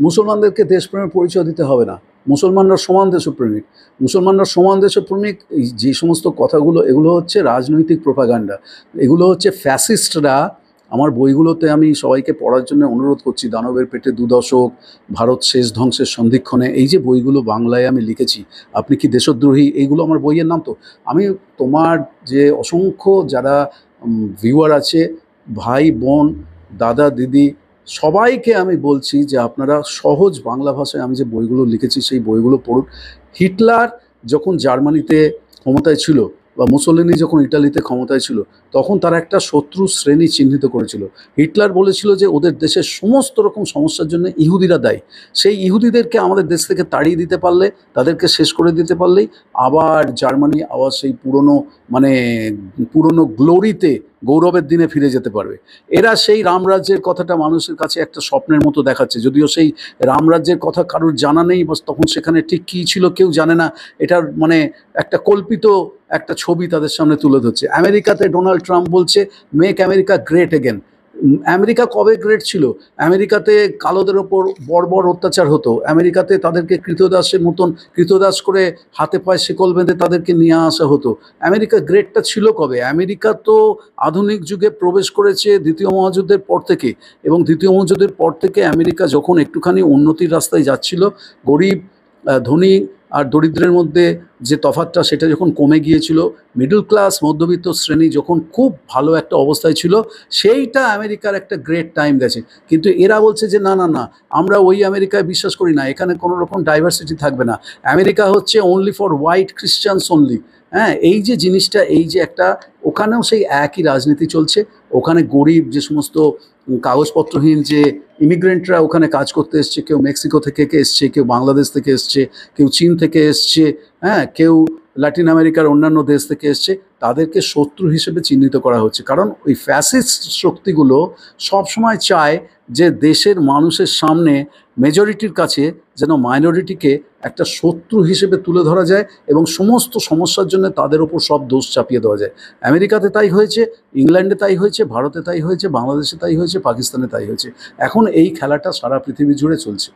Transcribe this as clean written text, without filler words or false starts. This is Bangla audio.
মুসলমানদেরকে দেশপ্রেমের পরিচয় দিতে হবে না। মুসলমানরা সমান দেশপ্রেমিক। মুসলমানরা সমান দেশপ্রেমিক, এই যে সমস্ত কথাগুলো, এগুলো হচ্ছে রাজনৈতিক প্রোপাগান্ডা। এগুলো হচ্ছে ফ্যাসিস্টরা। আমার বইগুলোতে আমি সবাইকে পড়ার জন্য অনুরোধ করছি, দানবের পেটে 2 দশক, ভারত শেষ ধ্বংসের সন্ধিক্ষণে, এই যে বইগুলো বাংলায় আমি লিখেছি, আপনি কি দেশদ্রোহী, এইগুলো আমার বইয়ের নাম। তো আমি তোমার যে অসংখ্য যারা ভিউয়ার আছে, ভাই বোন, দাদা দিদি, সবাইকে আমি বলছি যে আপনারা সহজ বাংলা ভাষায় আমি যে বইগুলো লিখেছি সেই বইগুলো পড়ুন। হিটলার যখন জার্মানিতে ক্ষমতায় ছিল, বা মুসোলিনি যখন ইটালিতে ক্ষমতায় ছিল, তখন তারা একটা শত্রু শ্রেণী চিহ্নিত করেছিল। হিটলার বলেছিল যে ওদের দেশের সমস্ত রকম সমস্যার জন্য ইহুদিরা দায়ী। সেই ইহুদিদেরকে আমাদের দেশ থেকে তাড়িয়ে দিতে পারলে, তাদেরকে শেষ করে দিতে পারলেই আবার জার্মানি আবার সেই মানে পুরনো গ্লোরিতে, গৌরবের দিনে ফিরে যেতে পারবে। এরা সেই রামরাজ্যের কথাটা মানুষের কাছে একটা স্বপ্নের মতো দেখাচ্ছে, যদিও সেই রামরাজ্যের কথা কারোর জানা নেই, বা তখন সেখানে ঠিক কী ছিল কেউ জানে না। এটার মানে একটা কল্পিত একটা ছবি তাদের সামনে তুলে ধরছে। আমেরিকাতে ডোনাল্ড ট্রাম্প বলছে make America great again. America কবে গ্রেট ছিল? আমেরিকাতে কালোদের ওপর বর্বর অত্যাচার হতো। আমেরিকাতে তাদেরকে কৃতদাসের মতন কৃতদাস করে হাতে পায়ে শিকল বেঁধে তাদেরকে নিয়ে আসা হতো। আমেরিকা গ্রেটটা ছিল কবে? আমেরিকা তো আধুনিক যুগে প্রবেশ করেছে দ্বিতীয় মহাযুদ্ধের পর থেকে, এবং দ্বিতীয় মহাযুদ্ধের পর থেকে আমেরিকা যখন একটুখানি উন্নতির রাস্তায় যাচ্ছিল, গরিব ধনী আর দরিদ্রের মধ্যে যে তফাৎটা সেটা যখন কমে গিয়েছিল, মিডল ক্লাস মধ্যবিত্ত শ্রেণী যখন খুব ভালো একটা অবস্থায় ছিল, সেইটা আমেরিকার একটা গ্রেট টাইম গেছে। কিন্তু এরা বলছে যে না না না, আমরা ওই আমেরিকায় বিশ্বাস করি না, এখানে কোনো রকম ডাইভার্সিটি থাকবে না, আমেরিকা হচ্ছে only for white Christians only. হ্যাঁ, এই যে জিনিসটা, এই যে একটা, ওখানেও সেই একই রাজনীতি চলছে। ওখানে গরিব যে সমস্ত কাগজপত্রহীন যে ইমিগ্রেন্টরা ওখানে কাজ করতে এসছে, কেউ মেক্সিকো থেকে এসছে, কেউ বাংলাদেশ থেকে এসছে, কেউ চীন থেকে এসছে, হ্যাঁ, কেউ ল্যাটিন আমেরিকার অন্যান্য দেশ থেকে এসছে, তাদেরকে শত্রু হিসেবে চিহ্নিত করা হচ্ছে। কারণ ওই ফ্যাসিস্ট শক্তিগুলো সবসময় চায় যে দেশের মানুষের সামনে মেজরিটির কাছে যেন মাইনরিটিকে একটা শত্রু হিসেবে তুলে ধরা যায়, এবং সমস্ত সমস্যার জন্য তাদের ওপর সব দোষ চাপিয়ে দেওয়া যায়। আমেরিকাতে তাই হয়েছে, ইংল্যান্ডে তাই হয়েছে, ভারতে তাই হয়েছে, বাংলাদেশে তাই হয়েছে, পাকিস্তানে তাই হয়েছে। এখন এই খেলাটা সারা পৃথিবী জুড়ে চলছে।